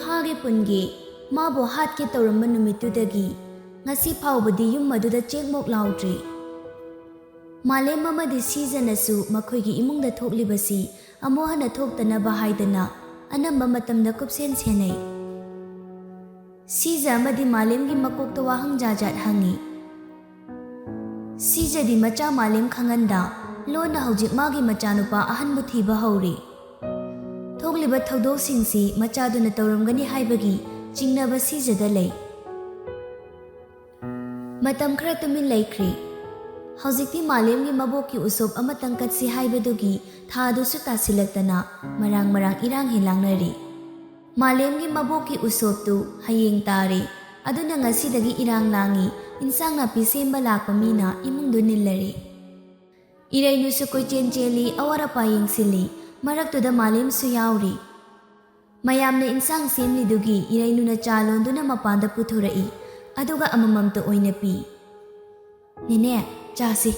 ꯐꯥꯒꯦ ꯄꯨꯟꯒꯦ ꯃꯥꯕꯨ ꯍꯥꯠꯀꯦ ꯇꯧꯔꯝꯕ ꯅꯨꯃꯤꯠꯇꯨꯗꯒꯤ ꯉꯁꯤ ꯐꯥꯎꯕꯗꯤ ꯌꯨꯝ ꯑꯗꯨꯗ ꯆꯦꯛꯃꯣꯛ ꯂꯥꯎꯗ꯭ꯔꯤ꯫ ꯃꯥꯂꯦꯝ ꯑꯃꯗꯤ ꯁꯤꯖꯅꯁꯨ ꯃꯈꯣꯏꯒꯤ ꯏꯃꯨꯡꯗ ꯊꯣꯛꯂꯤꯕꯁꯤ ꯑꯃꯨꯛ ꯍꯟꯅ ꯊꯣꯛꯇꯅꯕ ꯍꯥꯏꯗꯅ ꯑꯅꯝꯕ ꯃꯇꯝꯗ ꯀꯨꯞꯁꯦꯟ ꯁꯦꯟꯅꯩ꯫ ꯁꯤꯖ ꯑꯃꯗꯤ ꯃꯥꯂꯦꯝꯒꯤ ꯃꯀꯣꯛꯇ ꯋꯥꯍꯪ ꯖꯥꯠ ꯍꯪꯉꯤ꯫ ꯁꯤꯖꯗꯤ ꯃꯆꯥ ꯃꯥꯂꯦꯝ ꯈꯪꯍꯟꯗ ꯂꯣꯟꯅ ꯍꯧꯖꯤꯛ ꯃꯥꯒꯤ ꯃꯆꯥꯅꯨꯄꯥ ꯑꯍꯟꯕꯨ ꯊꯤꯕ ꯍꯧꯔꯤ꯫ ꯊꯣꯛꯂꯤꯕ ꯊꯧꯗꯣꯛꯁꯤꯡꯁꯤ ꯃꯆꯥꯗꯨꯅ ꯇꯧꯔꯝꯒꯅꯤ ꯍꯥꯏꯕꯒꯤ ꯆꯤꯡꯅꯕ ꯁꯤꯖꯗ ꯂꯩ꯫ ꯃꯇꯝ ꯈꯔ ꯇꯨꯃꯤꯟ ꯂꯩꯈ꯭ꯔꯦ꯫ ꯍꯧꯖꯤꯛꯇꯤ ꯃꯥꯂꯦꯝꯒꯤ ꯃꯕꯣꯛꯀꯤ ꯎꯁꯣꯞ ꯑꯃꯇꯪ ꯀꯠꯁꯤ ꯍꯥꯏꯕꯗꯨꯒꯤ ꯊꯥꯗꯨꯁꯨ ꯇꯥꯁꯤꯜꯂꯛꯇꯅ ꯃꯔꯥꯡ ꯏꯔꯥꯡ ꯂꯥꯡꯅꯔꯤ꯫ ꯃꯥꯂꯦꯝꯒꯤ ꯃꯕꯣꯛꯀꯤ ꯎꯁꯣꯞꯇꯨ ꯍꯌꯦꯡ ꯇꯥꯔꯦ꯫ ꯑꯗꯨꯅ ꯉꯁꯤꯗꯒꯤ ꯏꯔꯥꯡ ꯂꯥꯡꯉꯤ꯫ ꯏꯟꯁꯥꯡ ꯅꯥꯄꯤ ꯁꯦꯝꯕ ꯂꯥꯛꯄ ꯃꯤꯅ ꯏꯃꯨꯡꯗꯨ ꯅꯤꯜꯂꯔꯤ꯫ ꯏꯔꯩꯅꯨꯁꯨ ꯀꯣꯏꯆꯦꯟ ꯆꯦꯜꯂꯤ, ꯑꯋꯥꯠ ꯑꯄꯥ ꯌꯦꯡꯁꯤꯜꯂꯤ꯫ ꯃꯔꯛꯇꯨꯗ ꯃꯥꯂꯦꯝꯁꯨ ꯌꯥꯎꯔꯤ꯫ ꯃꯌꯥꯝꯅ ꯏꯟꯁꯥꯡ ꯁꯦꯝꯂꯤꯗꯨꯒꯤ ꯏꯔꯩꯅꯨꯅ ꯆꯥ ꯂꯣꯟꯗꯨꯅ ꯃꯄꯥꯟꯗ ꯄꯨꯊꯣꯔꯛꯏ꯫ ꯑꯗꯨꯒ ꯑꯃꯃꯝꯇ ꯑꯣꯏꯅ ꯄꯤ꯫ "ꯅꯦꯅꯦ, ꯆꯥꯁꯤ꯫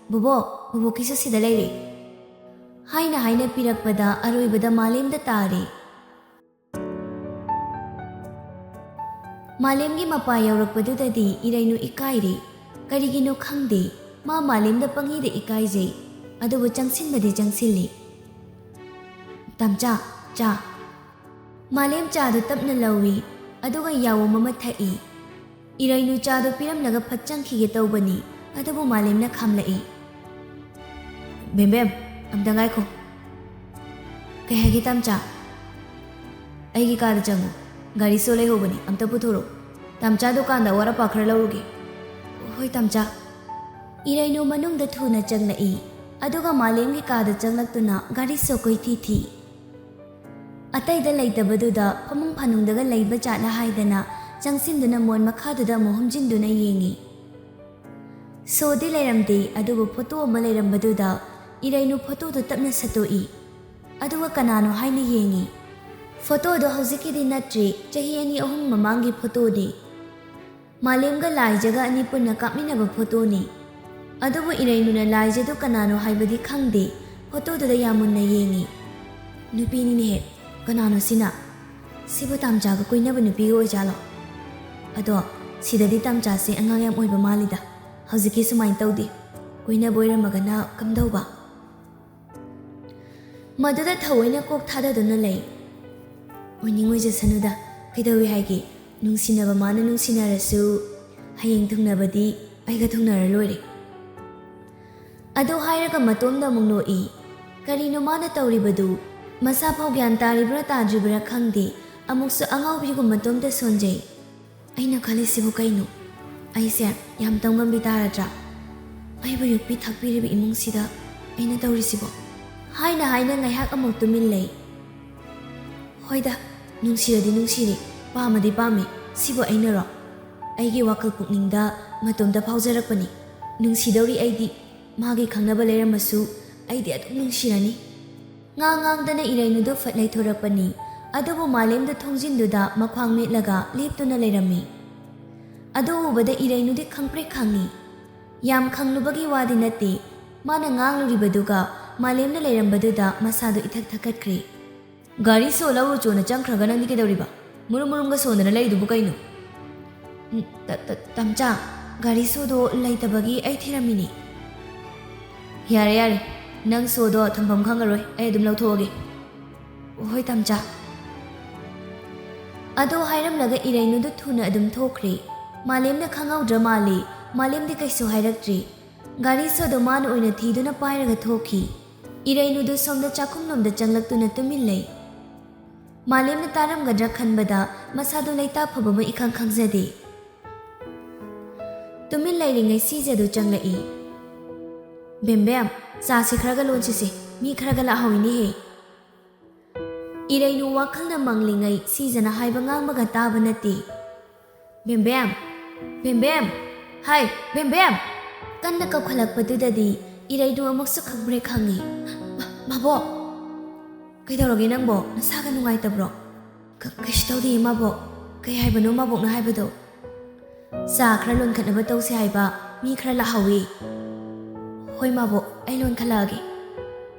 ꯕꯣꯕꯣꯛꯀꯤꯁꯨ ꯁꯤꯗ ꯂꯩꯔꯦ" ꯍꯥꯏꯅ ꯄꯤꯔꯛꯄꯗ ꯑꯔꯣꯏꯕꯗ ꯃꯥꯂꯦꯝꯗ ꯇꯥꯔꯦ꯫ ꯃꯥꯂꯦꯝꯒꯤ ꯃꯄꯥ ꯌꯧꯔꯛꯄꯗꯨꯗꯗꯤ ꯏꯔꯩꯅꯨ ꯏꯀꯥꯏꯔꯦ꯫ ꯀꯔꯤꯒꯤꯅꯣ ꯈꯪꯗꯦ, ꯃꯥ ꯃꯥꯂꯦꯝꯗ ꯄꯪꯏꯗ ꯏꯀꯥꯏꯖꯩ꯫ ꯑꯗꯨꯕꯨ ꯆꯪꯁꯤꯟꯕꯗꯤ ꯆꯪꯁꯤꯜꯂꯤ꯫ "ꯇꯝꯆꯥ, ꯆꯥ"꯫ ꯃꯥꯂꯦꯝ ꯆꯥꯗꯨ ꯇꯞꯅ ꯂꯧꯏ, ꯑꯗꯨꯒ ꯌꯥꯋꯨꯝ ꯑꯃ ꯊꯛꯏ꯫ ꯏꯔꯩꯅꯨ ꯆꯥꯗꯨ ꯄꯤꯔꯝꯂꯒ ꯐꯠ ꯆꯪꯈꯤꯒꯦ ꯇꯧꯕꯅꯤ, ꯑꯗꯨꯕꯨ ꯃꯥꯂꯦꯝꯅ ꯈꯥꯝꯂꯛꯏ꯫ "ꯕꯦꯝꯕꯦꯝ, ꯑꯝꯇ ꯉꯥꯏꯈꯣ"꯫ "ꯀꯩ ꯍꯥꯏꯒꯦ ꯇꯝꯆꯥ"꯫ "ꯑꯩꯒꯤ ꯀꯥꯗ ꯆꯪꯉꯨ꯫ ꯒꯥꯔꯤ ꯁꯣ ꯂꯩꯍꯧꯕꯅꯤ, ꯑꯝꯇ ꯄꯨꯊꯣꯔꯛꯎ꯫ ꯇꯝꯆꯥ ꯗꯨꯀꯥꯟꯗ ꯑꯋꯥꯠ ꯑꯄꯥ ꯈꯔ ꯂꯧꯔꯨꯒꯦ"꯫ "ꯍꯣꯏ ꯇꯝꯆꯥ"꯫ ꯏꯔꯩꯅꯨ ꯃꯅꯨꯡꯗ ꯊꯨꯅ ꯆꯪꯂꯛꯏ, ꯑꯗꯨꯒ ꯃꯥꯂꯦꯝꯒꯤ ꯀꯥꯗ ꯆꯪꯂꯛꯇꯨꯅ ꯒꯥꯔꯤ ꯁꯣ ꯀꯣꯏꯊꯤ ꯊꯤ꯫ ꯑꯇꯩꯗ ꯂꯩꯇꯕꯗꯨꯗ ꯐꯃꯨꯡ ꯐꯥꯅꯨꯡꯗꯒ ꯂꯩꯕ ꯖꯥꯠꯂ ꯍꯥꯏꯗꯅ ꯆꯪꯁꯤꯟꯗꯨꯅ ꯃꯣꯟ ꯃꯈꯥꯗꯨꯗ ꯑꯃꯨꯛ ꯍꯨꯝꯖꯤꯟꯗꯨꯅ ꯌꯦꯡꯉꯤ꯫ ꯁꯣꯗꯤ ꯂꯩꯔꯝꯗꯦ, ꯑꯗꯨꯕꯨ ꯐꯣꯇꯣ ꯑꯃ ꯂꯩꯔꯝꯕꯗꯨꯗ ꯏꯔꯩꯅꯨ ꯐꯣꯇꯣꯗꯨ ꯇꯞꯅ ꯁꯠꯇꯣꯛꯏ, ꯑꯗꯨꯒ ꯀꯅꯥꯅꯣ ꯍꯥꯏꯅ ꯌꯦꯡꯉꯤ꯫ ꯐꯣꯇꯣꯗꯣ ꯍꯧꯖꯤꯛꯀꯤꯗꯤ ꯅꯠꯇ꯭ꯔꯦ, ꯆꯍꯤ 2-3 ꯃꯃꯥꯡꯒꯤ ꯐꯣꯇꯣꯅꯤ꯫ ꯃꯥꯂꯦꯝꯒ ꯂꯥꯏꯖꯒ ꯑꯅꯤ ꯄꯨꯟꯅ ꯀꯥꯞꯃꯤꯟꯅꯕ ꯐꯣꯇꯣꯅꯤ꯫ ꯑꯗꯨꯕꯨ ꯏꯔꯩꯅꯨꯅ ꯂꯥꯏꯖꯗꯨ ꯀꯅꯥꯅꯣ ꯍꯥꯏꯕꯗꯤ ꯈꯪꯗꯦ꯫ ꯐꯣꯇꯣꯗꯨꯗ ꯌꯥꯝ ꯃꯨꯟꯅ ꯌꯦꯡꯉꯤ꯫ "ꯅꯨꯄꯤꯅꯤꯅꯦꯍꯦ, ꯀꯅꯥꯅꯣ ꯁꯤꯅ? ꯁꯤꯕꯨ ꯇꯝꯆꯥꯒ ꯀꯣꯏꯅꯕ ꯅꯨꯄꯤꯒ ꯑꯣꯏꯖꯥꯠꯂꯣ? ꯑꯗꯣ ꯁꯤꯗꯗꯤ ꯇꯝꯆꯥꯁꯦ ꯑꯉꯥꯡ ꯌꯥꯝ ꯑꯣꯏꯕ ꯃꯥꯜꯂꯤꯗ꯫ ꯍꯧꯖꯤꯛꯀꯤ ꯁꯨꯃꯥꯏꯅ ꯇꯧꯗꯦ꯫ ꯀꯣꯏꯅꯕ ꯑꯣꯏꯔꯝꯃꯒꯅ ꯀꯝꯗꯧꯕ?" ꯃꯗꯨꯗ ꯊꯑꯣꯏꯅ ꯀꯣꯛ ꯊꯥꯗꯗꯨꯅ ꯂꯩ꯫ "ꯑꯣꯏꯖꯁꯅꯨꯗ, ꯀꯩꯗꯧꯏ ꯍꯥꯏꯒꯦ? ꯅꯨꯡꯁꯤꯅꯕ ꯃꯥꯅ ꯅꯨꯡꯁꯤꯅꯔꯁꯨ ꯍꯌꯦꯡ ꯊꯨꯡꯅꯕꯗꯤ ꯑꯩꯒ ꯊꯨꯡꯅꯔ ꯂꯣꯏꯔꯦ." ꯑꯗꯨ ꯍꯥꯏꯔꯒ ꯃꯇꯣꯝꯗ ꯑꯃꯨꯛ ꯅꯣꯛꯏ꯫ ꯀꯔꯤꯅꯣ ꯃꯥꯅ ꯇꯧꯔꯤꯕꯗꯨ? ꯃꯁꯥ ꯐꯥꯎ ꯒ꯭ꯌꯥꯟ ꯇꯥꯔꯤꯕ꯭ꯔꯥ ꯇꯥꯗ꯭ꯔꯤꯕ꯭ꯔꯥ ꯈꯪꯗꯦ꯫ ꯑꯃꯨꯛꯁꯨ ꯑꯉꯥꯎꯕꯤꯒꯨꯝ ꯃꯇꯣꯝꯇ ꯁꯣꯟꯖꯩ꯫ "ꯑꯩꯅ ꯈꯜꯂꯤꯁꯤꯕꯨ ꯀꯩꯅꯣ? ꯑꯩꯁꯦ ꯌꯥꯝ ꯇꯧꯉꯝꯕꯤ ꯇꯥꯔꯗ꯭ꯔꯥ? ꯑꯩꯕꯨ ꯌꯣꯛꯄꯤ ꯊꯥꯛꯄꯤꯔꯤꯕ ꯏꯃꯨꯡꯁꯤꯗ ꯑꯩꯅ ꯇꯧꯔꯤꯁꯤꯕꯣ?" ꯍꯥꯏꯅ ꯉꯥꯏꯍꯥꯛ ꯑꯃꯨꯛ ꯇꯨꯃꯤꯟ ꯂꯩ꯫ "ꯍꯣꯏꯗ, ꯅꯨꯡꯁꯤꯔꯗꯤ ꯅꯨꯡꯁꯤꯔꯦ, ꯄꯥꯝꯃꯗꯤ ꯄꯥꯝꯃꯦ꯫ ꯁꯤꯕꯨ ꯑꯩꯅꯔꯣ? ꯑꯩꯒꯤ ꯋꯥꯈꯜ ꯄꯨꯛꯅꯤꯡꯗ ꯃꯇꯣꯝꯇ ꯐꯥꯎꯖꯔꯛꯄꯅꯤ꯫ ꯅꯨꯡꯁꯤꯗꯧꯔꯤ ꯑꯩꯗꯤ꯫ ꯃꯥꯒꯤ ꯈꯪꯅꯕ ꯂꯩꯔꯝꯃꯁꯨ ꯑꯩꯗꯤ ꯑꯗꯨꯝ ꯅꯨꯡꯁꯤꯔꯅꯤ." ꯉꯥꯡꯗꯅ ꯏꯔꯩꯅꯨꯗꯨ ꯐꯠ ꯂꯩꯊꯣꯔꯛꯄꯅꯤ꯫ ꯑꯗꯨꯕꯨ ꯃꯥꯂꯦꯝꯗ ꯊꯣꯡꯖꯤꯟꯗꯨꯗ ꯃꯈ꯭ꯋꯥꯡ ꯃꯦꯠꯂꯒ ꯂꯦꯞꯇꯨꯅ ꯂꯩꯔꯝꯃꯤ꯫ ꯑꯗꯨ ꯎꯕꯗ ꯏꯔꯩꯅꯨꯗꯤ ꯈꯪꯄ꯭ꯔꯦꯛ ꯈꯪꯉꯤ꯫ ꯌꯥꯝ ꯈꯪꯂꯨꯕꯒꯤ ꯋꯥꯗꯤ ꯅꯠꯇꯦ, ꯃꯥꯅ ꯉꯥꯡꯂꯨꯔꯤꯕꯗꯨꯒ ꯃꯥꯂꯦꯝꯅ ꯂꯩꯔꯝꯕꯗꯨꯗ ꯃꯁꯥꯗꯨ ꯏꯊꯛ ꯊꯛꯀꯠꯈ꯭ꯔꯦ꯫ "ꯒꯥꯔꯤ ꯁꯣ ꯂꯧꯔꯨꯆꯣꯅ ꯆꯪꯈ꯭ꯔꯒ ꯅꯪꯗꯤ ꯀꯩꯗꯧꯔꯤꯕ? ꯃꯨꯔꯨꯝꯒ ꯁꯣꯟꯗꯅ ꯂꯩꯔꯤꯗꯨꯕꯨ ꯀꯩꯅꯣ?" "ꯇꯝꯆꯥ, ꯒꯥꯔꯤ ꯁꯣꯗꯣ ꯂꯩꯇꯕꯒꯤ ꯑꯩ ꯊꯤꯔꯝꯃꯤꯅꯤ." "ꯌꯥꯔꯦ, ꯅꯪ ꯁꯣꯗꯣ ꯊꯝꯐꯝ ꯈꯪꯉꯔꯣꯏ, ꯑꯩ ꯑꯗꯨꯝ ꯂꯧꯊꯣꯛꯑꯒꯦ." "ꯍꯣꯏ ꯇꯝꯆꯥ." ꯑꯗꯨ ꯍꯥꯏꯔꯝꯂꯒ ꯏꯔꯩꯅꯨꯗꯨ ꯊꯨꯅ ꯑꯗꯨꯝ ꯊꯣꯛꯈ꯭ꯔꯦ꯫ ꯃꯥꯂꯦꯝꯅ ꯈꯪꯍꯧꯗ꯭ꯔ ꯃꯥꯜꯂꯦ꯫ ꯃꯥꯂꯦꯝꯗꯤ ꯀꯩꯁꯨ ꯍꯥꯏꯔꯛꯇ꯭ꯔꯤ꯫ ꯒꯥꯔꯤ ꯁꯣꯗꯣ ꯃꯥꯅ ꯑꯣꯏꯅ ꯊꯤꯗꯨꯅ ꯄꯥꯏꯔꯒ ꯊꯣꯛꯈꯤ꯫ ꯏꯔꯩꯅꯨꯗꯨ ꯁꯣꯝꯗ ꯆꯥꯛꯈꯨꯝꯂꯣꯝꯗ ꯆꯪꯂꯛꯇꯨꯅ ꯇꯨꯃꯤꯟ ꯂꯩ꯫ ꯃꯥꯂꯦꯝꯅ ꯇꯥꯔꯝꯒꯗ꯭ꯔꯥ ꯈꯟꯕꯗ ꯃꯁꯥꯗꯨ ꯂꯩꯇꯥꯐꯕ ꯑꯃ ꯏꯈꯪ ꯈꯪꯖꯗꯦ꯫ ꯇꯨꯃꯤꯟ ꯂꯩꯔꯤꯉꯩ ꯁꯤꯖꯗꯨ ꯆꯪꯂꯛꯏ꯫ "ꯕꯦꯝꯕꯦꯝ, ꯆꯥꯁꯤ ꯈꯔꯒ ꯂꯣꯟꯁꯤꯁꯦ, ꯃꯤ ꯈꯔꯒ ꯂꯥꯛꯍꯧꯏꯅꯦꯍꯦ." ꯏꯔꯩꯅꯨ ꯋꯥꯈꯜꯅ ꯃꯪꯂꯤꯉꯩ ꯁꯤꯖꯅ ꯍꯥꯏꯕ ꯉꯥꯡꯕꯒ ꯇꯥꯕ ꯅꯠꯇꯦ꯫ "ꯕꯦꯝꯕꯦꯝ, ꯕꯦꯝꯕꯦꯝ, ꯍꯥꯏ ꯕꯦꯝꯕꯦꯝ!" ꯀꯟꯅ ꯀꯧꯈꯠꯂꯛꯄꯗꯨꯗꯗꯤ ꯏꯔꯩꯅꯨ ꯑꯃꯨꯛꯁꯨ ꯈꯪꯄ꯭ꯔꯦꯛ ꯈꯪꯉꯤ꯫ "ꯃꯕꯣꯛ! ꯀꯩꯗꯧꯔꯒꯦ ꯅꯪꯕꯣ? ꯅꯁꯥꯒ ꯅꯨꯡꯉꯥꯏꯇꯕ꯭ꯔꯣ?" "ꯀꯩꯁꯨ ꯇꯧꯗꯦ ꯃꯕꯣꯛ꯫ ꯀꯩ ꯍꯥꯏꯕꯅꯣ ꯃꯕꯣꯛꯅ ꯍꯥꯏꯕꯗꯣ?" "ꯆꯥ ꯈꯔ ꯂꯣꯟꯈꯠꯅꯕ ꯇꯧꯁꯤ ꯍꯥꯏꯕ, ꯃꯤ ꯈꯔ ꯂꯥꯛꯍꯧꯏ." "ꯍꯣꯏ ꯃꯕꯣꯛ, ꯑꯩ ꯂꯣꯟꯈꯠꯂꯛꯑꯒꯦ."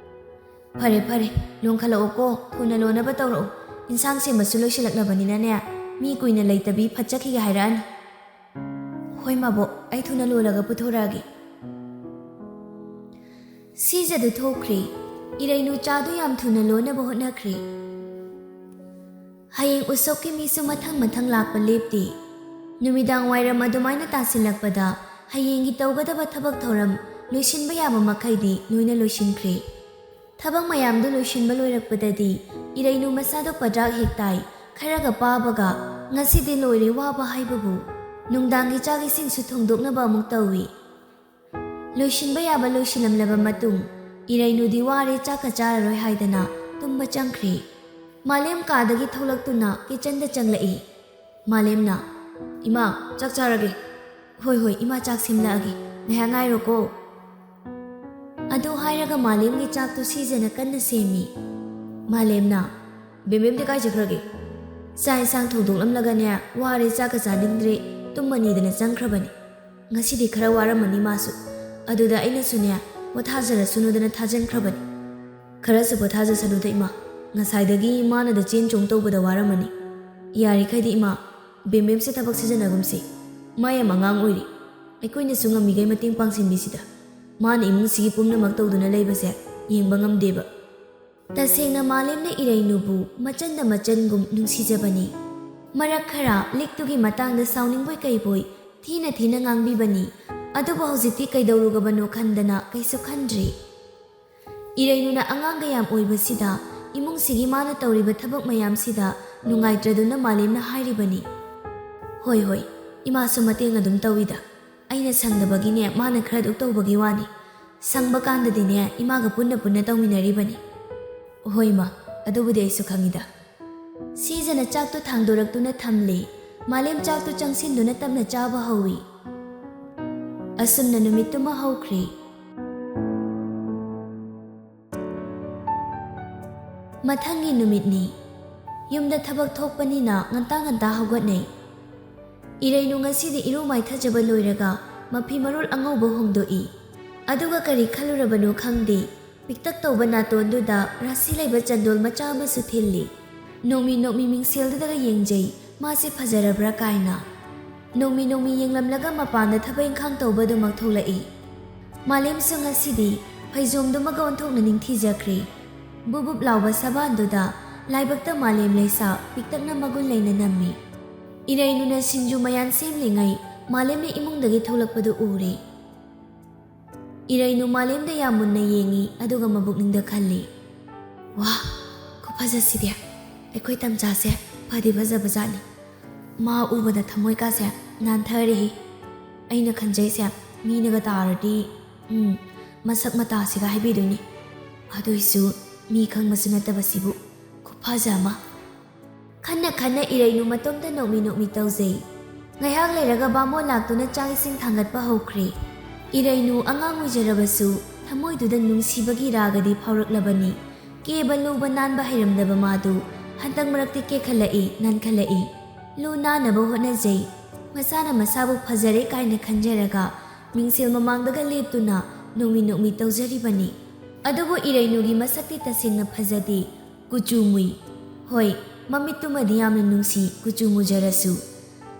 "ꯐꯔꯦ, ꯂꯣꯟꯈꯠꯂꯛꯑꯣꯀꯣ, ꯊꯨꯅ ꯂꯣꯟꯅꯕ ꯇꯧꯔꯛꯎ꯫ ꯏꯟꯁꯥꯡ ꯁꯦꯝꯕꯁꯨ ꯂꯣꯏꯁꯤꯜꯂꯛꯂꯕꯅꯤꯅꯅꯦ ꯃꯤ ꯀꯨꯏꯅ ꯂꯩꯇꯕꯤ ꯐꯠꯆꯈꯤꯒꯦ ꯍꯥꯏꯔꯛꯑꯅꯤ꯫ ꯍꯣꯏ ꯃꯥꯕꯣꯛ, ꯑꯩ ꯊꯨꯅ ꯂꯣꯜꯂꯒ ꯄꯨꯊꯣꯔꯛꯑꯒꯦ꯫ ꯁꯤꯖꯗꯨ ꯊꯣꯛꯈ꯭ꯔꯦ꯫ ꯏꯔꯩꯅꯨ ꯆꯥꯗꯨ ꯌꯥꯝ ꯊꯨꯅ ꯂꯣꯟꯅꯕ ꯍꯣꯠꯅꯈ꯭ꯔꯦ꯫ ꯍꯌꯦꯡ ꯎꯁꯣꯞꯀꯤ ꯃꯤꯁꯨ ꯃꯊꯪ ꯂꯥꯛꯄ ꯂꯦꯞꯇꯦ꯫ ꯅꯨꯃꯤꯗꯥꯡ ꯋꯥꯏꯔꯝ ꯑꯗꯨꯃꯥꯏꯅ ꯇꯥꯁꯤꯜꯂꯛꯄꯗ ꯍꯌꯦꯡꯒꯤ ꯇꯧꯒꯗꯕ ꯊꯕꯛ ꯊꯧꯔꯝ ꯂꯣꯏꯁꯤꯟꯕ ꯌꯥꯕ ꯃꯈꯩꯗꯤ ꯂꯣꯏꯅ ꯂꯣꯏꯁꯤꯟꯈ꯭ꯔꯦ꯫ ꯊꯕꯛ ꯃꯌꯥꯝꯗꯨ ꯂꯣꯏꯁꯤꯟꯕ ꯂꯣꯏꯔꯛꯄꯗꯗꯤ ꯏꯔꯩꯅꯨ ꯃꯁꯥꯗꯣ ꯄꯗ꯭ꯔꯥꯛ ꯍꯦꯛ ꯇꯥꯏ꯫ ꯈꯔꯒ ป้ꯥꯕꯒ ꯉꯁꯤꯗꯤ ꯂꯣꯏꯔꯦ ꯋꯥꯕ ꯍꯥꯏꯕꯕꯨ꯫ ꯅꯨꯡꯗꯥꯡꯒꯤ ꯆꯥꯛ ꯏꯁꯤꯡꯁꯨ ꯊꯣꯡꯗꯣꯛꯅꯕ ꯑꯃꯨꯛ ꯇꯧꯏ꯫ ꯂꯣꯏꯁꯤꯟꯕ ꯌꯥꯕ ꯂꯣꯏꯁꯤꯜꯂꯝꯂꯕ ꯃꯇꯨꯡ ꯏꯔꯩꯅꯨꯗꯤ ꯋꯥꯔꯦ ꯆꯥꯛꯀ ꯆꯥꯔꯔꯣꯏ ꯍꯥꯏꯗꯅ ꯇꯨꯝꯕ ꯆꯪꯈ꯭ꯔꯦ꯫ ꯃꯥꯂꯦꯝ ꯀꯥꯗꯒꯤ ꯊꯣꯛꯂꯛꯇꯨꯅ ꯀꯤꯆꯟꯗ ꯆꯪꯂꯛꯏ꯫ ꯃꯥꯂꯦꯝꯅ, ꯏꯃꯥ ꯆꯥꯛ ꯆꯥꯔꯒꯦ꯫ ꯍꯣꯏ ꯏꯃꯥ ꯆꯥꯛ ꯁꯦꯝꯂꯛꯑꯒꯦ, ꯉꯥꯏꯍꯥꯛ ꯉꯥꯏꯔꯣꯀꯣ꯫ ꯑꯗꯨ ꯍꯥꯏꯔꯒ ꯃꯥꯂꯦꯝꯒꯤ ꯆꯥꯛꯇꯨ ꯁꯤꯖꯅ ꯀꯟꯅ ꯁꯦꯝꯃꯤ꯫ ꯃꯥꯂꯦꯝꯅ, ꯕꯦꯝꯕꯦꯝꯗꯤ ꯀꯥꯏ ꯆꯠꯈ꯭ꯔꯒꯦ? ꯆꯥꯛ ꯏꯟꯁꯥꯡ ꯊꯣꯡꯗꯣꯛꯂꯝꯂꯒꯅꯦ ꯋꯥꯔꯦ ꯆꯥꯛꯀ ꯆꯥꯅꯤꯡꯗ꯭ꯔꯦ ꯇꯨꯝꯃꯅꯤꯗꯅ ꯆꯪꯈ꯭ꯔꯕꯅꯤ꯫ ꯉꯁꯤꯗꯤ ꯈꯔ ꯋꯥꯔꯝꯃꯅꯤ ꯃꯥꯁꯨ꯫ ꯑꯗꯨꯗ ꯑꯩꯅꯁꯨꯅꯦ ꯄꯣꯊꯥꯖꯔꯁꯅꯨꯗꯅ ꯊꯥꯖꯤꯟꯈ꯭ꯔꯕꯅꯤ꯫ ꯈꯔꯁꯨ ꯄꯣꯊꯥꯖꯁꯅꯨꯗ ꯏꯃꯥ, ꯉꯁꯥꯏꯗꯒꯤ ꯃꯥꯅꯗ ꯆꯦꯟ ꯆꯣꯡ ꯇꯧꯕꯗ ꯋꯥꯔꯝꯃꯅꯤ꯫ ꯌꯥꯔꯤꯈꯩꯗꯤ ꯏꯃꯥ, ꯕꯦꯝꯕꯦꯝꯁꯦ ꯊꯕꯛ ꯁꯤꯖꯤꯟꯅꯒꯨꯝꯁꯤ꯫ ꯃꯥ ꯌꯥꯝ ꯑꯉꯥꯡ ꯑꯣꯏꯔꯤ꯫ ꯑꯩꯈꯣꯏꯅꯁꯨ ꯉꯝꯃꯤꯈꯩ ꯃꯇꯦꯡ ꯄꯥꯡꯁꯤꯟꯕꯤꯁꯤꯗ꯫ ꯃꯥꯅ ꯏꯃꯨꯡꯁꯤꯒꯤ ꯄꯨꯝꯅꯃꯛ ꯇꯧꯗꯨꯅ ꯂꯩꯕꯁꯦ ꯌꯦꯡꯕ ꯉꯝꯗꯦꯕ꯫ ꯇꯁꯦꯡꯅ ꯃꯥꯂꯦꯝꯅ ꯏꯔꯩꯅꯨꯕꯨ ꯃꯆꯟꯗ ꯃꯆꯟꯒꯨꯝ ꯅꯨꯡꯁꯤꯖꯕꯅꯤ꯫ ꯃꯔꯛ ꯈꯔ ꯂꯤꯛꯇꯨꯒꯤ ꯃꯇꯥꯡꯗ ꯁꯥꯎꯅꯤꯡꯕꯣꯏ ꯀꯩꯕꯣꯏ ꯊꯤꯅ ꯉꯥꯡꯕꯤꯕꯅꯤ꯫ ꯑꯗꯨꯕꯨ ꯍꯧꯖꯤꯛꯇꯤ ꯀꯩꯗꯧꯔꯨꯒꯕꯅꯣ ꯈꯟꯗꯅ ꯀꯩꯁꯨ ꯈꯟꯗ꯭ꯔꯤ꯫ ꯏꯔꯩꯅꯨꯅ ꯑꯉꯥꯡꯒ ꯌꯥꯝ ꯑꯣꯏꯕꯁꯤꯗ ꯏꯃꯨꯡꯁꯤꯒꯤ ꯃꯥꯅ ꯇꯧꯔꯤꯕ ꯊꯕꯛ ꯃꯌꯥꯝꯁꯤꯗ ꯅꯨꯡꯉꯥꯏꯇ꯭ꯔꯗꯨꯅ ꯃꯥꯂꯦꯝꯅ ꯍꯥꯏꯔꯤꯕꯅꯤ꯫ ꯍꯣꯏ ꯏꯃꯥꯁꯨ ꯃꯇꯦꯡ ꯑꯗꯨꯝ ꯇꯧꯏꯗ꯫ ꯑꯩꯅ ꯁꯪꯗꯕꯒꯤꯅꯦ ꯃꯥꯅ ꯈꯔ ꯑꯗꯨꯝ ꯇꯧꯕꯒꯤ ꯋꯥꯅꯤ꯫ ꯁꯪꯕ ꯀꯥꯟꯗꯗꯤꯅꯦ ꯏꯃꯥꯒ ꯄꯨꯟꯅ ꯇꯧꯃꯤꯟꯅꯔꯤꯕꯅꯤ꯫ ꯍꯣꯏ ꯏꯃꯥ, ꯑꯗꯨꯕꯨꯗꯤ ꯑꯩꯁꯨ ꯈꯪꯏꯗ꯫ ꯁꯤꯖꯅ ꯆꯥꯛꯇꯨ ꯊꯥꯡꯗꯣꯔꯛꯇꯨꯅ ꯊꯝꯂꯦ꯫ ꯃꯥꯂꯦꯝ ꯆꯥꯛꯇꯨ ꯆꯪꯁꯤꯟꯗꯨꯅ ꯇꯞꯅ ꯆꯥꯕ ꯍꯧꯏ꯫ ꯑꯁꯨꯝꯅ ꯅꯨꯃꯤꯠꯇꯨꯃ ꯍꯧꯈ꯭ꯔꯦ꯫ ꯃꯊꯪꯒꯤ ꯅꯨꯃꯤꯠꯅꯤ꯫ ꯌꯨꯝꯗ ꯊꯕꯛ ꯊꯣꯛꯄꯅꯤꯅ ꯉꯟꯇꯥ ꯍꯧꯒꯠꯅꯩ꯫ ꯏꯔꯩꯅꯨ ꯉꯁꯤꯗꯤ ꯏꯔꯨ ꯃꯥꯏꯊꯖꯕ ꯂꯣꯏꯔꯒ ꯃꯐꯤ ꯃꯔꯣꯜ ꯑꯉꯧꯕ ꯍꯣꯡꯗꯣꯛꯏ꯫ ꯑꯗꯨꯒ ꯀꯔꯤ ꯈꯜꯂꯨꯔꯕꯅꯣ ꯈꯪꯗꯦ, ꯄꯤꯛꯇꯛ ꯇꯧꯕ ナꯇꯣꯟꯗꯨꯗ ꯔꯥꯁꯤ ꯂꯩꯕ ꯆꯟꯗꯣꯜ ꯃꯆꯥ ꯑꯃꯁꯨ ꯊꯤꯜꯂꯤ꯫ ꯅꯣꯡꯃꯤ ꯃꯤꯡꯁꯦꯜꯗꯨꯗꯒ ꯌꯦꯡꯖꯩ ꯃꯥꯁꯦ ꯐꯖꯔꯕ꯭ꯔꯥ ꯀꯥꯏꯅ꯫ ꯅꯣꯡꯃꯤ ꯌꯦꯡꯂꯝꯂꯒ ꯃꯄꯥꯟꯗ ꯊꯕꯛ ꯏꯪꯈꯥꯡ ꯇꯧꯕꯗꯨꯃꯛ ꯊꯣꯛꯂꯛꯏ꯫ ꯃꯥꯂꯦꯝꯁꯨ ꯉꯁꯤꯗꯤ ꯐꯩꯖꯣꯝꯗꯨꯃꯒ ꯑꯣꯟꯊꯣꯛꯅ ꯅꯤꯡꯊꯤꯖꯈ꯭ꯔꯦ꯫ ꯕꯨꯕꯨꯞ ꯂꯥꯎꯕ ꯁꯕꯥꯟꯗꯨꯗ ꯂꯥꯏꯕꯛꯇ ꯃꯥꯂꯦꯝ ꯂꯩꯁꯥ ꯄꯤꯛꯇꯛꯅ ꯃꯒꯨꯟ ꯂꯩꯅ ꯅꯝꯃꯤ꯫ ꯏꯔꯩꯅꯨꯅ ꯁꯤꯡꯖꯨ ꯃꯌꯥꯟ ꯁꯦꯝꯂꯤꯉꯩ ꯃꯥꯂꯦꯝꯅ ꯏꯃꯨꯡꯗꯒꯤ ꯊꯣꯛꯂꯛꯄꯗꯨ ꯎꯔꯦ꯫ ꯏꯔꯩꯅꯨ ꯃꯥꯂꯦꯝꯗ ꯌꯥꯝ ꯃꯨꯟꯅ ꯌꯦꯡꯉꯤ, ꯑꯗꯨꯒ ꯃꯕꯨꯛꯅꯤꯡꯗ ꯈꯜꯂꯤ, ꯋꯥ, ꯈꯨꯐꯖꯁꯤꯗꯤ! ꯑꯩꯈꯣꯏ ꯇꯝꯆꯥꯁꯦ ꯐꯗꯤ ꯐꯖꯕꯖꯥꯠꯅꯤ꯫ ꯃꯥ ꯎꯕꯗ ꯊꯃꯣꯏꯀꯥꯁꯦ ꯅꯥꯟꯊꯔꯦ꯫ ꯑꯩꯅ ꯈꯟꯖꯩꯁꯦ ꯃꯤꯅꯒ ꯇꯥꯔꯗꯤ ꯃꯁꯛ ꯃꯇꯥꯁꯤꯒ ꯍꯥꯏꯕꯤꯗꯣꯏꯅꯤ꯫ ꯑꯗꯨꯏꯁꯨ ꯃꯤ ꯈꯪꯕꯁꯨ ꯅꯠꯇꯕꯁꯤꯕꯨ ꯈꯨꯐꯖ ꯑꯃ꯫ ꯈꯟꯅ ꯏꯔꯩꯅꯨ ꯃꯇꯣꯝꯇ ꯅꯣꯛꯃꯤ ꯇꯧꯖꯩ꯫ ꯉꯥꯏꯍꯥꯛ ꯂꯩꯔꯒ ꯕꯥꯃꯣꯟ ꯂꯥꯛꯇꯨꯅ ꯆꯥꯛ ꯏꯁꯤꯡ ꯊꯥꯡꯒꯠꯄ ꯍꯧꯈ꯭ꯔꯦ꯫ ꯏꯔꯩꯅꯨ ꯑꯉꯥꯡ ꯑꯣꯏꯖꯔꯕꯁꯨ ꯊꯃꯣꯏꯗꯨꯗ ꯅꯨꯡꯁꯤꯕꯒꯤ ꯔꯥꯒꯗꯤ ꯐꯥꯎꯔꯛꯂꯕꯅꯤ꯫ ꯀꯦꯕ ꯂꯨꯕ ꯅꯥꯟꯕ ꯍꯩꯔꯝꯗꯕ ꯃꯥꯗꯨ ꯍꯟꯗꯛ ꯃꯔꯛꯇꯤ ꯀꯦꯈꯠꯂꯛꯏ, ꯅꯥꯟꯈꯠꯂꯛꯏ꯫ ꯂꯨ ꯅꯥꯟꯅꯕ ꯍꯣꯠꯅꯖꯩ꯫ ꯃꯁꯥꯅ ꯃꯁꯥꯕꯨ ꯐꯖꯔꯦ ꯀꯥꯏꯅ ꯈꯟꯖꯔꯒ ꯃꯤꯡꯁꯦꯜ ꯃꯃꯥꯡꯗꯒ ꯂꯦꯞꯇꯨꯅ ꯅꯣꯛꯃꯤ ꯇꯧꯖꯔꯤꯕꯅꯤ꯫ ꯑꯗꯨꯕꯨ ꯏꯔꯩꯅꯨꯒꯤ ꯃꯁꯛꯇꯤ ꯇꯁꯦꯡꯅ ꯐꯖꯗꯦ, ꯀꯨꯆꯨ ꯃꯨꯏ꯫ ꯍꯣꯏ, ꯃꯃꯤꯠꯇꯨꯃꯗꯤ ꯌꯥꯝꯅ ꯅꯨꯡꯁꯤ ꯀꯨꯆꯨ ꯃꯨꯖꯔꯁꯨ꯫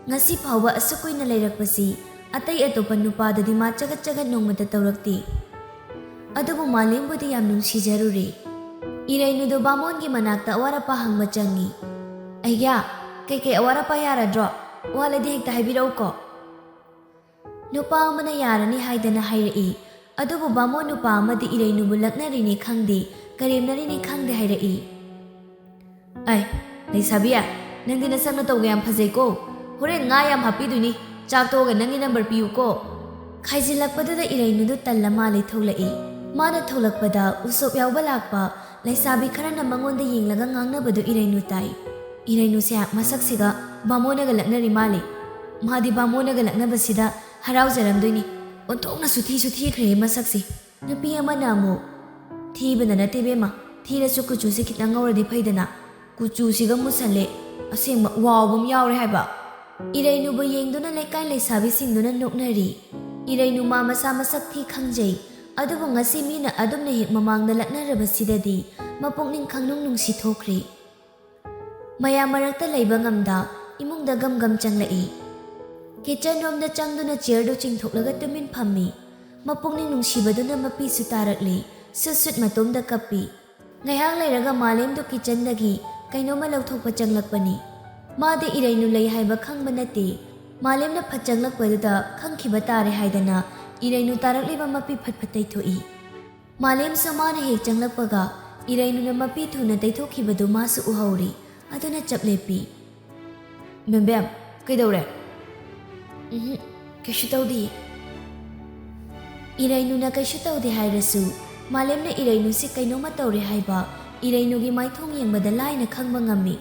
ꯉꯁꯤ ꯐꯥꯎꯕ ꯑꯁꯨꯛ ꯀꯨꯏꯅ ꯂꯩꯔꯛꯄꯁꯤ ꯑꯇꯩ ꯑꯇꯣꯞꯄ ꯅꯨꯄꯥꯗꯗꯤ ꯃꯥ ꯆꯒꯠ ꯅꯣꯡꯃꯇ ꯇꯧꯔꯛꯇꯦ꯫ ꯑꯗꯨꯕꯨ ꯃꯥꯂꯦꯝꯕꯨꯗꯤ ꯌꯥꯝ ꯅꯨꯡꯁꯤꯖꯔꯨꯔꯦ꯫ ꯏꯔꯩꯅꯨꯗꯨ ꯕꯥꯃꯣꯟꯒꯤ ꯃꯅꯥꯛꯇ ꯑꯋꯥꯠ ꯑꯄꯥ ꯍꯪꯕ ꯆꯪꯉꯤ꯫ ꯑꯩꯒ꯭ꯌꯥ, ꯀꯩꯀꯩ ꯑꯋꯥꯠ ꯑꯄꯥ ꯌꯥꯔꯗ꯭ꯔꯣ? ꯋꯥꯠꯂꯗꯤ ꯍꯦꯛꯇ ꯍꯥꯏꯕꯤꯔꯛꯎꯀꯣ꯫ ꯅꯨꯄꯥ ꯑꯃꯅ ꯌꯥꯔꯅꯤ ꯍꯥꯏꯗꯅ ꯍꯥꯏꯔꯛꯏ꯫ ꯑꯗꯨꯕꯨ ꯕꯥꯃꯣꯟ ꯅꯨꯄꯥ ꯑꯃꯗꯤ ꯏꯔꯩꯅꯨꯕꯨ ꯂꯛꯅꯔꯤꯅꯤ ꯈꯪꯗꯦ, ꯀꯔꯦꯝꯅꯔꯤꯅꯤ ꯈꯪꯗꯦ ꯍꯥꯏꯔꯛꯏ꯫ ꯑꯩ ꯂꯩꯁꯥꯕꯤ, ꯅꯪꯗꯤ ꯅꯁꯛ ꯇꯧꯒ ꯌꯥꯝ ꯐꯖꯩꯀꯣ꯫ ꯍꯣꯔꯦꯟ ꯉꯥ ꯌꯥꯝ ꯍꯥꯞꯄꯤꯗꯣꯏꯅꯤ, ꯆꯥꯛ ꯇꯣꯛꯑꯒ ꯅꯪꯒꯤ ꯅꯝꯕꯔ ꯄꯤꯌꯨꯀꯣ꯫ ꯈꯥꯏꯖꯤꯜꯂꯛꯄꯗꯨꯗ ꯏꯔꯩꯅꯨꯗꯨ ꯇꯜꯂ ꯃꯥꯜꯂꯦ ꯊꯣꯛꯂꯛꯏ꯫ ꯃꯥꯅ ꯊꯣꯛꯂꯛꯄꯗ ꯎꯁꯣꯞ ꯌꯥꯎꯕ ꯂꯥꯛꯄ ꯂꯩꯁꯥꯕꯤ ꯈꯔꯅ ꯃꯉꯣꯟꯗ ꯌꯦꯡꯂꯒ ꯉꯥꯡꯅꯕꯗꯨ ꯏꯔꯩꯅꯨ ꯇꯥꯏ꯫ ꯏꯔꯩꯅꯨꯁꯦ ꯃꯁꯛꯁꯤꯒ ꯕꯥꯃꯣꯟꯅꯒ ꯂꯛꯅꯔꯤ ꯃꯥꯜꯂꯤ꯫ ꯃꯥꯗꯤ ꯕꯥꯃꯣꯟꯅꯒ ꯂꯛꯅꯕꯁꯤꯗ ꯍꯔꯥꯎꯖꯔꯝꯗꯣꯏꯅꯤ꯫ ꯑꯣꯟꯊꯣꯛꯅꯁꯨ ꯊꯤꯈ꯭ꯔꯦ ꯃꯁꯛꯁꯤ꯫ ꯅꯨꯄꯤ ꯑꯃꯅ ꯑꯃꯨꯛ, ꯊꯤꯕꯅ ꯅꯠꯇꯦ ꯕꯦꯝꯃ, ꯊꯤꯔꯁꯨ ꯀꯨꯆꯨꯁꯤ ꯈꯤꯇꯪ ꯉꯧꯔꯗꯤ ꯐꯩꯗꯅ, ꯀꯨꯆꯨꯁꯤꯒ ꯃꯨꯁꯜꯂꯦ, ꯑꯁꯦꯡꯕ ꯋꯥꯎꯕ ꯑꯃ ꯌꯥꯎꯔꯦ ꯍꯥꯏꯕ꯫ ꯏꯔꯩꯅꯨꯕꯨ ꯌꯦꯡꯗꯨꯅ ꯂꯩꯀꯥꯏ ꯂꯩꯁꯥꯕꯤꯁꯤꯡꯗꯨꯅ ꯅꯣꯛꯅꯔꯤ꯫ ꯏꯔꯩꯅꯨ ꯃꯥ ꯃꯁꯥ ꯃꯁꯛ ꯊꯤ ꯈꯪꯖꯩ꯫ ꯑꯗꯨꯕꯨ ꯉꯁꯤ ꯃꯤꯅ ꯑꯗꯨꯝꯅ ꯍꯦꯛ ꯃꯃꯥꯡꯗ ꯂꯛꯅꯔꯕꯁꯤꯗꯗꯤ ꯃꯄꯨꯛꯅꯤꯡ ꯈꯪꯅꯨꯡ ꯅꯨꯡꯁꯤ ꯊꯣꯛꯈ꯭ꯔꯦ꯫ ꯃꯌꯥꯝ ꯃꯔꯛꯇ ꯂꯩꯕ ꯉꯝꯗ ꯏꯃꯨꯡꯗ ꯒꯝ ꯆꯪꯂꯛꯏ꯫ ꯀꯤꯆꯟ ꯔꯣꯝꯗ ꯆꯪꯗꯨꯅ ꯆꯤꯌꯔꯗꯨ ꯆꯤꯡꯊꯣꯛꯂꯒ ꯇꯨꯃꯤꯟ ꯐꯝꯃꯤ꯫ ꯃꯄꯨꯛꯅꯤꯡ ꯅꯨꯡꯁꯤꯕꯗꯨꯅ ꯃꯄꯤꯁꯨ ꯇꯥꯔꯛꯂꯤ, ꯁꯨꯠ ꯃꯇꯣꯝꯗ ꯀꯞꯄꯤ꯫ ꯉꯥꯏꯍꯥꯛ ꯂꯩꯔꯒ ꯃꯥꯂꯦꯝꯗꯨ ꯀꯤꯆꯟꯗꯒꯤ ꯀꯩꯅꯣꯝꯃ ꯂꯧꯊꯣꯛꯄ ꯆꯪꯂꯛꯄꯅꯤ꯫ ꯃꯥꯗꯤ ꯏꯔꯩꯅꯨ ꯂꯩ ꯍꯥꯏꯕ ꯈꯪꯕ ꯅꯠꯇꯦ꯫ ꯃꯥꯂꯦꯝꯅ ꯐꯠ ꯆꯪꯂꯛꯄꯗꯨꯗ ꯈꯪꯈꯤꯕ ꯇꯥꯔꯦ ꯍꯥꯏꯗꯅ ꯏꯔꯩꯅꯨ ꯇꯥꯔꯛꯂꯤꯕ ꯃꯄꯤ ꯐꯠ ꯇꯩꯊꯣꯛꯏ꯫ ꯃꯥꯂꯦꯝꯁꯨ ꯃꯥꯅ ꯍꯦꯛ ꯆꯪꯂꯛꯄꯒ ꯏꯔꯩꯅꯨꯅ ꯃꯄꯤ ꯊꯨꯅ ꯇꯩꯊꯣꯛꯈꯤꯕꯗꯨ ꯃꯥꯁꯨ ꯎꯍꯧꯔꯤ꯫ ꯑꯗꯨꯅ ꯆꯞ ꯂꯦꯞꯄꯤ꯫ ꯕꯦꯝꯕꯦꯝ, ꯀꯩꯗꯧꯔꯦ? ꯀꯩꯁꯨ ꯇꯧꯗꯤꯌꯦ꯫ ꯏꯔꯩꯅꯨꯅ ꯀꯩꯁꯨ ꯇꯧꯗꯦ ꯍꯥꯏꯔꯁꯨ ꯃꯥꯂꯦꯝꯅ ꯏꯔꯩꯅꯨꯁꯤ ꯀꯩꯅꯣꯝꯃ ꯇꯧꯔꯦ ꯍꯥꯏꯕ ꯏꯔꯩꯅꯨꯒꯤ ꯃꯥꯏꯊꯣꯡ ꯌꯦꯡꯕꯗ ꯂꯥꯏꯅ ꯈꯪꯕ ꯉꯝꯃꯤ꯫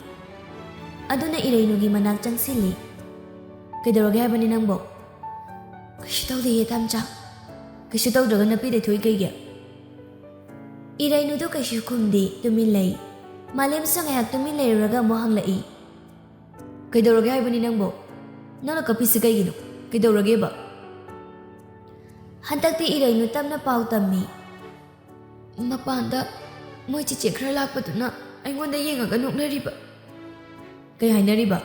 ꯑꯗꯨꯅ ꯏꯔꯩꯅꯨꯒꯤ ꯃꯅꯥꯛ ꯆꯪꯁꯤꯜꯂꯤ꯫ ꯀꯩꯗꯧꯔꯒꯦ ꯍꯥꯏꯕꯅꯤ ꯅꯪꯕꯣ? ꯀꯩꯁꯨ ꯇꯧꯗꯦꯌꯦ ꯇꯥꯝꯆꯥ꯫ ꯀꯩꯁꯨ ꯇꯧꯗ꯭ꯔꯒ ꯅꯄꯤ ꯇꯩꯊꯣꯛꯏ ꯀꯩꯒꯤ? ꯏꯔꯩꯅꯨꯗꯨ ꯀꯩꯁꯨ ꯈꯨꯝꯗꯦ, ꯇꯨꯃꯤꯟ ꯂꯩ꯫ ꯃꯥꯂꯦꯝꯁꯨ ꯉꯥꯏꯍꯥꯛ ꯇꯨꯃꯤꯟ ꯂꯩꯔꯨꯔꯒ ꯑꯃꯨꯛ ꯍꯪꯂꯛꯏ꯫ ꯀꯩꯗꯧꯔꯒꯦ ꯍꯥꯏꯕꯅꯤ ꯅꯪꯕꯣ? ꯅꯪꯅ ꯀꯞꯄꯤꯁꯤ ꯀꯩꯒꯤꯅꯣ? ꯀꯩꯗꯧꯔꯒꯦꯕ? ꯍꯟꯗꯛꯇꯤ ꯏꯔꯩꯅꯨ ꯇꯞꯅ ꯄꯥꯎ ꯇꯝꯃꯤ꯫ ꯃꯄꯥꯟꯗ ꯃꯣꯏ ꯆꯤꯆꯦ ꯈꯔ ꯂꯥꯛꯄꯗꯨꯅ ꯑꯩꯉꯣꯟꯗ ꯌꯦꯡꯉꯒ ꯅꯣꯛꯅꯔꯤꯕ꯫ ꯀꯩ ꯍꯥꯏꯅꯔꯤꯕ?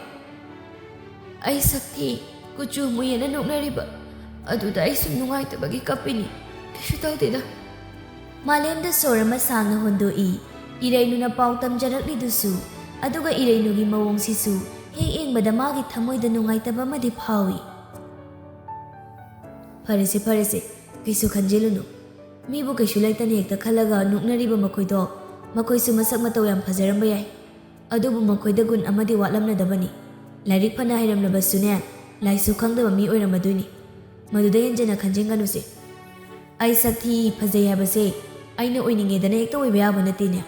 ꯑꯩ ꯁꯛꯊꯤ, ꯀꯨꯆꯨ ꯃꯨꯏꯌꯦꯅ ꯅꯣꯛꯅꯔꯤꯕ꯫ ꯑꯗꯨꯗ ꯑꯩ ꯁꯨꯝ ꯅꯨꯡꯉꯥꯏꯇꯕꯒꯤ ꯀꯞꯄꯤꯅꯤ꯫ ꯀꯩꯁꯨ ꯇꯧꯗꯦꯗ꯫ ꯃꯥꯂꯦꯝꯗ ꯁꯣꯔ ꯑꯃ ꯁꯥꯡꯅ ꯍꯣꯟꯗꯣꯛꯏ꯫ ꯏꯔꯩꯅꯨꯅ ꯄꯥꯎ ꯇꯝꯖꯔꯛꯂꯤꯗꯨꯁꯨ, ꯑꯗꯨꯒ ꯏꯔꯩꯅꯨꯒꯤ ꯃꯑꯣꯡꯁꯤꯁꯨ ꯍꯦꯛ ꯌꯦꯡꯕꯗ ꯃꯥꯒꯤ ꯊꯃꯣꯏꯗ ꯅꯨꯡꯉꯥꯏꯇꯕ ꯑꯃꯗꯤ ꯐꯥꯎꯏ꯫ ꯐꯔꯦꯁꯦ, ꯀꯩꯁꯨ ꯈꯟꯖꯤꯜꯂꯨꯅꯨ꯫ ꯃꯤꯕꯨ ꯀꯩꯁꯨ ꯂꯩꯇꯅ ꯍꯦꯛꯇ ꯈꯜꯂꯒ ꯅꯣꯛꯅꯔꯤꯕ ꯃꯈꯣꯏꯁꯨ ꯃꯁꯛ ꯃꯇꯧ ꯌꯥꯝ ꯐꯖꯔꯝꯕ ꯌꯥꯏ꯫ ꯑꯗꯨꯕꯨ ꯃꯈꯣꯏꯗ ꯒꯨꯟ ꯑꯃꯗꯤ ꯋꯥꯠꯂꯝꯂꯗꯕꯅꯤ꯫ ꯂꯥꯏꯔꯤꯛ ꯐꯅ ꯍꯩꯔꯝꯂꯕꯁꯨꯅꯦ, ꯂꯥꯏꯁꯨ ꯈꯪꯗꯕ ꯃꯤ ꯑꯣꯏꯔꯝꯃꯗꯣꯏꯅꯤ꯫ ꯃꯗꯨꯗ ꯍꯦꯟꯖꯟꯅ ꯈꯟꯖꯤꯟꯒꯅꯨꯁꯦ꯫ ꯑꯩ ꯁꯛꯊꯤ, ꯐꯖꯩ ꯍꯥꯏꯕꯁꯦ ꯑꯩꯅ ꯑꯣꯏꯅꯤꯡꯉꯦꯗꯅ ꯍꯦꯛꯇ ꯑꯣꯏꯕ ꯌꯥꯕ ꯅꯠꯇꯦꯅꯦ꯫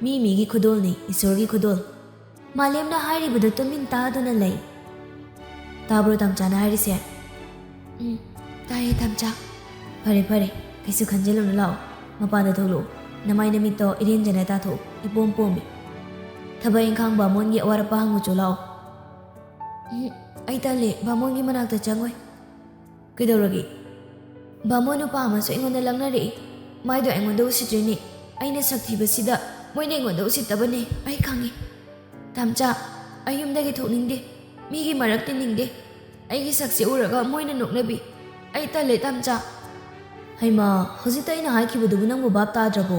ꯃꯤꯒꯤ ꯈꯨꯗꯣꯜꯅꯤ, ꯏꯁꯣꯔꯒꯤ ꯈꯨꯗꯣꯜ꯫ ꯃꯥꯂꯦꯝꯅ ꯍꯥꯏꯔꯤꯕꯗꯨ ꯇꯨꯃꯤꯟ ꯇꯥꯗꯨꯅ ꯂꯩ꯫ ꯇꯥꯕ꯭ꯔꯣ ꯇꯥꯝꯆꯥꯅ ꯍꯥꯏꯔꯤꯁꯦ? ꯇꯥꯏꯌꯦ ꯇꯥꯝꯆꯥ꯫ ꯐꯔꯦ, ꯀꯩꯁꯨ ꯈꯟꯖꯤꯜꯂꯨꯅꯨ, ꯂꯥꯛꯑꯣ ꯃꯄꯥꯟꯗ ꯊꯣꯛꯂꯛꯑꯣ꯫ ꯅꯃꯥꯏ ꯅꯃꯤꯠꯇꯣ ꯏꯔꯦꯟꯖꯅ ꯇꯥꯊꯣꯛꯑꯣ, ꯏꯄꯣꯝ ꯄꯣꯝꯃꯤ꯫ ꯊꯕꯛ ꯏꯪꯈꯥꯡ ꯕꯥꯃꯣꯟꯒꯤ ꯑꯋꯥꯠ ꯑꯄꯥ ꯍꯪꯉꯨꯆꯣ, ꯂꯥꯛꯑꯣ꯫ ꯑꯩ ꯇꯜꯂꯦ, ꯕꯥꯃꯣꯟꯒꯤ ꯃꯅꯥꯛꯇ ꯆꯪꯉꯣꯏ꯫ ꯀꯩꯗꯧꯔꯒꯦ? ꯕꯥꯃꯣꯟ ꯅꯨꯄꯥ ꯑꯃꯁꯨ ꯑꯩꯉꯣꯟꯗ ꯂꯛꯅꯔꯛꯏ꯫ ꯃꯥꯏꯗꯣ ꯑꯩꯉꯣꯟꯗ ꯎꯁꯤꯠꯇ꯭ꯔꯤꯅꯤ꯫ ꯑꯩꯅ ꯁꯛ ꯊꯤꯕꯁꯤꯗ ꯃꯣꯏꯅ ꯑꯩꯉꯣꯟꯗ ꯎꯁꯤꯠꯇꯕꯅꯤ, ꯑꯩ ꯈꯪꯉꯤ꯫ ꯇꯥꯝꯆꯥ, ꯑꯩ ꯌꯨꯝꯗꯒꯤ ꯊꯣꯛꯅꯤꯡꯗꯦ, ꯃꯤꯒꯤ ꯃꯔꯛ ꯇꯤꯟꯅꯤꯡꯗꯦ꯫ ꯑꯩꯒꯤ ꯁꯛꯁꯦ ꯎꯔꯒ ꯃꯣꯏꯅ ꯅꯣꯛꯅꯕꯤ꯫ ꯑꯩ ꯇꯜꯂꯦ ꯇꯥꯝꯆꯥ꯫ ꯍꯩꯃꯥ, ꯍꯧꯖꯤꯛꯇ ꯑꯩꯅ ꯍꯥꯏꯈꯤꯕꯗꯨꯕꯨ ꯅꯪꯕꯨ ꯚꯥꯞ ꯇꯥꯗ꯭ꯔꯕꯣ?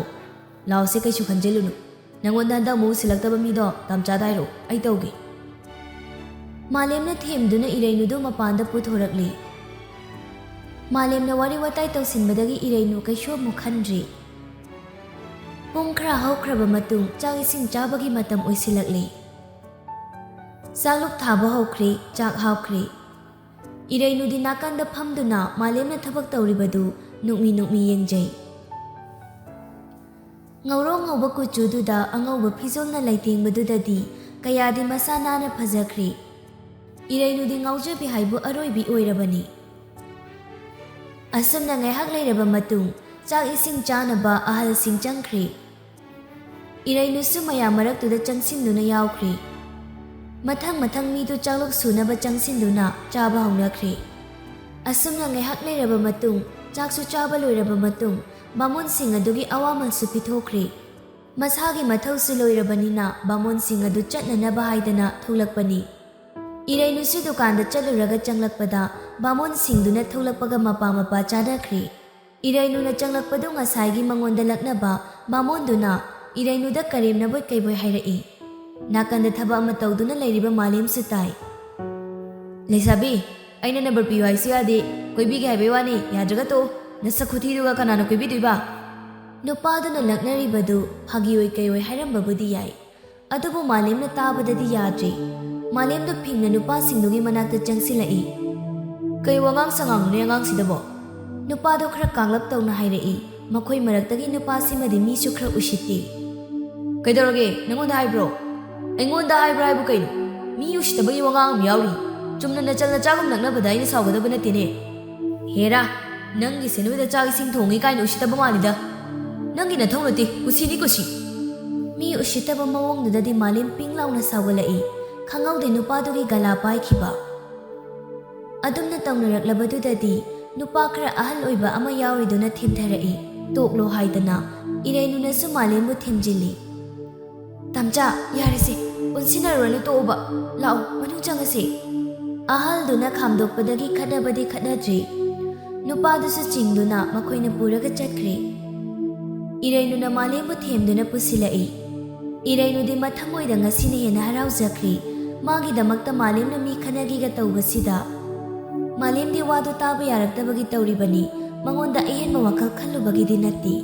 ꯂꯥꯎꯁꯦ, ꯀꯩꯁꯨ ꯈꯟꯖꯤꯜꯂꯨꯅꯨ꯫ ꯅꯪꯉꯣꯟꯗ ꯍꯟꯗꯛ ꯑꯃꯨꯛ ꯎꯁꯤꯜꯂꯛꯇꯕ ꯃꯤꯗꯣ ꯇꯥꯝꯆꯥꯗ ꯍꯥꯏꯔꯛꯑꯣ, ꯑꯩ ꯇꯧꯒꯦ꯫ ꯃꯥꯂꯦꯝꯅ ꯊꯦꯝꯗꯨꯅ ꯏꯔꯩꯅꯨꯗꯨ ꯃꯄꯥꯟꯗ puthorꯛꯂꯤ꯫ ꯃꯥꯂꯦꯝꯅ ꯋꯥꯔꯤ ꯋꯥꯇꯥꯏ ꯇꯧꯁꯤꯟꯕꯗꯒꯤ ꯏꯔꯩꯅꯨ ꯀꯩꯁꯨ ꯑꯃꯨꯛ ꯈꯟꯗ꯭ꯔꯤ꯫ ꯄꯨꯡ ꯈꯔ ꯍꯧꯈ꯭ꯔꯕ ꯃꯇꯨꯡ ꯆꯥꯛ ꯏꯁꯤꯡ ꯆꯥꯕꯒꯤ ꯃꯇꯝ ꯑꯣꯏꯁꯤꯜꯂꯛꯂꯤ꯫ ꯆꯥꯛꯂꯨꯛ ꯊꯥꯕ ꯍꯧꯈ꯭ꯔꯦ, ꯆꯥꯛ ꯍꯥꯞꯈ꯭ꯔꯦ꯫ ꯏꯔꯩꯅꯨꯗꯤ ꯅꯥꯀꯟꯗ ꯐꯝꯗꯨꯅ ꯃꯥꯂꯦꯝꯅ ꯊꯕꯛ ꯇꯧꯔꯤꯕꯗꯨ ꯅꯣꯛꯃꯤ ꯌꯦꯡꯖꯩ꯫ ꯉꯧꯔꯣꯛ ꯉꯧꯕ ꯀꯨꯆꯨꯗꯨꯗ ꯑꯉꯧꯕ ꯐꯤꯖꯣꯜꯅ ꯂꯩꯇꯦꯡꯕꯗꯨꯗꯗꯤ ꯀꯌꯥꯗꯤ ꯃꯁꯥ ꯅꯥꯟꯅ ꯐꯖꯈ꯭ꯔꯦ꯫ ꯏꯔꯩꯅꯨꯗꯤ ꯉꯥꯎꯖꯕꯤ ꯍꯥꯏꯕꯨ ꯑꯔꯣꯏꯕꯤ ꯑꯣꯏꯔꯕꯅꯤ꯫ ꯑꯁꯨꯝꯅ ꯉꯥꯏꯍꯥꯛ ꯂꯩꯔꯕ ꯃꯇꯨꯡ ꯆꯥꯛ ꯏꯁꯤꯡ ꯆꯥꯅꯕ ꯑꯍꯜꯁꯤꯡ ꯆꯪꯈ꯭ꯔꯦ꯫ ꯏꯔꯩꯅꯨꯁꯨ ꯃꯌꯥꯝ ꯃꯔꯛꯇꯨꯗ ꯆꯪꯁꯤꯟꯗꯨꯅ ꯌꯥꯎꯈ꯭ꯔꯦ꯫ ꯃꯊꯪ ꯃꯤꯗꯨ ꯆꯥꯛꯂꯨꯛ ꯁꯨꯅꯕ ꯆꯪꯁꯤꯟꯗꯨꯅ ꯆꯥꯕ ꯍꯧꯅꯈ꯭ꯔꯦ꯫ ꯑꯁꯨꯝꯅ ꯉꯥꯏꯍꯥꯛ ꯂꯩꯔꯕ ꯃꯇꯨꯡ ꯆꯥꯛꯁꯨ ꯆꯥꯕ ꯂꯣꯏꯔꯕ ꯃꯇꯨꯡ ꯕꯥꯃꯣꯟꯁꯤꯡ ꯑꯗꯨꯒꯤ ꯑꯋꯥꯃꯜꯁꯨ ꯄꯤꯊꯣꯛꯈ꯭ꯔꯦ꯫ ꯃꯁꯥꯒꯤ ꯃꯊꯧꯁꯨ ꯂꯣꯏꯔꯕꯅꯤꯅ ꯕꯥꯃꯣꯟꯁꯤꯡ ꯑꯗꯨ ꯆꯠꯅꯅꯕ ꯍꯥꯏꯗꯅ ꯊꯣꯛꯂꯛꯄꯅꯤ꯫ ꯏꯔꯩꯅꯨꯁꯨ ꯗꯨꯀꯥꯟꯗ ꯆꯠꯂꯨꯔꯒ ꯆꯪꯂꯛꯄꯗ ꯕꯥꯃꯣꯟꯁꯤꯡꯗꯨꯅ ꯊꯣꯛꯂꯛꯄꯒ ꯃꯄꯥ ꯆꯥꯅꯈ꯭ꯔꯦ꯫ ꯏꯔꯩꯅꯨꯅ ꯆꯪꯂꯛꯄꯗꯨ ꯉꯁꯥꯏꯒꯤ ꯃꯉꯣꯟꯗ ꯂꯛꯅꯕ ꯕꯥꯃꯣꯟꯗꯨꯅ ꯏꯔꯩꯅꯨꯗ ꯀꯔꯦꯝꯅꯕꯣꯏ ꯀꯩꯕꯣꯏ ꯍꯥꯏꯔꯛꯏ꯫ ꯅꯥꯀꯟꯗ ꯊꯕꯛ ꯑꯃ ꯇꯧꯗꯨꯅ ꯂꯩꯔꯤꯕ ꯃꯥꯂꯦꯝꯁꯨ ꯇꯥꯏ꯫ ꯂꯩꯁꯥꯕꯤ, ꯑꯩꯅ ꯅꯝꯕꯔ ꯄꯤꯌꯨ ꯍꯥꯏꯁꯨ ꯌꯥꯗꯦ, ꯀꯣꯏꯕꯤꯒꯦ ꯍꯥꯏꯕꯩ ꯋꯥꯅꯤ, ꯌꯥꯗ꯭ꯔꯒ ꯇꯣꯛꯎ꯫ ꯅꯁꯛ ꯈꯨꯊꯤꯗꯨꯒ ꯀꯅꯥꯅ ꯀꯣꯏꯕꯤꯗꯣꯏꯕ? ꯅꯨꯄꯥꯗꯨꯅ ꯂꯛꯅꯔꯤꯕꯗꯨ ꯐꯥꯒꯤꯑꯣꯏ ꯀꯩꯑꯣꯏ ꯍꯥꯏꯔꯝꯕꯕꯨꯗꯤ ꯌꯥꯏ, ꯑꯗꯨꯕꯨ ꯃꯥꯂꯦꯝꯅ ꯇꯥꯕꯗꯗꯤ ꯌꯥꯗ꯭ꯔꯦ꯫ ꯃꯥꯂꯦꯝꯗꯨ ꯐꯤꯡꯅ ꯅꯨꯄꯥꯁꯤꯡꯗꯨꯒꯤ ꯃꯅꯥꯛꯇ ꯆꯪꯁꯤꯜꯂꯛꯏ꯫ ꯀꯩ ꯋꯥꯉꯥꯡ ꯁꯉꯥꯡꯅꯣꯅꯦ ꯑꯉꯥꯡꯁꯤꯗꯕꯣ? ꯅꯨꯄꯥꯗꯣ ꯈꯔ ꯀꯥꯡꯂꯞ ꯇꯧꯅ ꯍꯥꯏꯔꯛꯏ꯫ ꯃꯈꯣꯏ ꯃꯔꯛꯇꯒꯤ ꯅꯨꯄꯥꯁꯤꯃꯗꯤ ꯃꯤꯁꯨ ꯈꯔ ꯎꯁꯤꯠꯇꯦ꯫ ꯀꯩꯗꯧꯔꯒꯦ? ꯅꯪꯉꯣꯟꯗ ꯍꯥꯏꯕ꯭ꯔꯣ? ꯑꯩꯉꯣꯟꯗ ꯍꯥꯏꯕ꯭ꯔꯥ ꯍꯥꯏꯕꯨ ꯀꯩꯅꯣ? ꯃꯤ ꯎꯁꯤꯠꯇꯕꯒꯤ ꯋꯥꯉꯥꯡ ꯑꯃ ꯌꯥꯎꯔꯤ꯫ ꯆꯨꯝꯅ ꯅꯆꯜ ꯅꯆꯥꯒꯨꯝ ꯅꯛꯅꯕꯗ ꯑꯩꯅ ꯁꯥꯎꯒꯗꯕ ꯅꯠꯇꯦꯅꯦ꯫ ꯍꯦꯔꯥ, ꯅꯪꯒꯤ ꯁꯦꯟꯅꯣꯏꯗ ꯆꯥꯛ ꯏꯁꯤꯡ ꯊꯣꯡꯉꯤ ꯀꯥꯏꯅ ꯎꯁꯤꯠꯇꯕ ꯃꯥꯜꯂꯤꯗ꯫ ꯅꯪꯒꯤ ꯅꯊꯧ ꯅꯠꯇꯦ, ꯀꯨꯁꯤꯅꯤ ꯀꯨꯁꯤ꯫ ꯃꯤ ꯎꯁꯤꯠꯇꯕ ꯃꯑꯣꯡꯗꯨꯗꯗꯤ ꯃꯥꯂꯦꯝ ꯄꯤꯡ ꯂꯥꯎꯅ ꯁꯥꯎꯒꯠꯂꯛꯏ꯫ ꯈꯪꯍꯧꯗꯦ ꯅꯨꯄꯥꯗꯨꯒꯤ ꯒꯂꯥ パꯏꯈꯤꯕ꯫ ꯑꯗꯨꯝꯅ ꯇꯧꯅꯔꯛꯂꯕꯗꯨꯗꯗꯤ ꯅꯨꯄꯥ ꯈꯔ ꯑꯍꯜ ꯑꯣꯏꯕ ꯑꯃ ꯌꯥꯎꯔꯤꯗꯨꯅ ꯊꯦꯝꯊꯔꯛꯏ, ꯇꯣꯛꯂꯣ ꯍꯥꯏꯗꯅ꯫ ꯏꯔꯩꯅꯨꯅꯁꯨ ꯃꯥꯂꯦꯝꯕꯨ ꯊꯦꯝꯖꯤꯜꯂꯤ꯫ ꯇꯥꯝꯆꯥ, ꯌꯥꯔꯦꯁꯦ, ꯄꯨꯟꯁꯤꯟꯅꯔꯨꯔꯅꯨ ꯇꯣꯛꯎꯕ ꯂꯥꯛꯑꯣ ꯃꯅꯨꯡ ꯆꯪꯉꯁꯤ ꯑꯍꯜꯗꯨꯅ ꯈꯥꯝꯗꯣꯛꯄꯗꯒꯤ ꯈꯠꯅꯕꯗꯤ ꯈꯠꯅꯗ꯭ꯔꯤ ꯅꯨꯄꯥꯗꯨꯁꯨ ꯆꯤꯡꯗꯨꯅ ꯃꯈꯣꯏꯅ ꯄꯨꯔꯒ ꯆꯠꯈ꯭ꯔꯦ ꯏꯔꯩꯅꯨꯅ ꯃꯥꯂꯦꯝꯕꯨ ꯊꯦꯝꯗꯨꯅ ꯄꯨꯁꯤꯜꯂꯛꯏ ꯏꯔꯩꯅꯨꯗꯤ ꯃꯊꯃꯣꯏꯗ ꯉꯁꯤꯅ ꯍꯦꯟꯅ ꯍꯔꯥꯎꯖꯈ꯭ꯔꯤ ꯃꯥꯒꯤꯗꯃꯛꯇ ꯃꯥꯂꯦꯝꯅ ꯃꯤ ꯈꯠꯅꯒꯦꯒ ꯇꯧꯕꯁꯤꯗ ꯃꯥꯂꯦꯝꯗꯤ ꯋꯥꯗꯨ ꯇꯥꯕ ꯌꯥꯔꯛꯇꯕꯒꯤ ꯇꯧꯔꯤꯕꯅꯤ ꯃꯉꯣꯟꯗ ꯑꯍꯦꯟꯕ ꯋꯥꯈꯜ ꯈꯜꯂꯨꯕꯒꯤꯗꯤ ꯅꯠꯇꯦ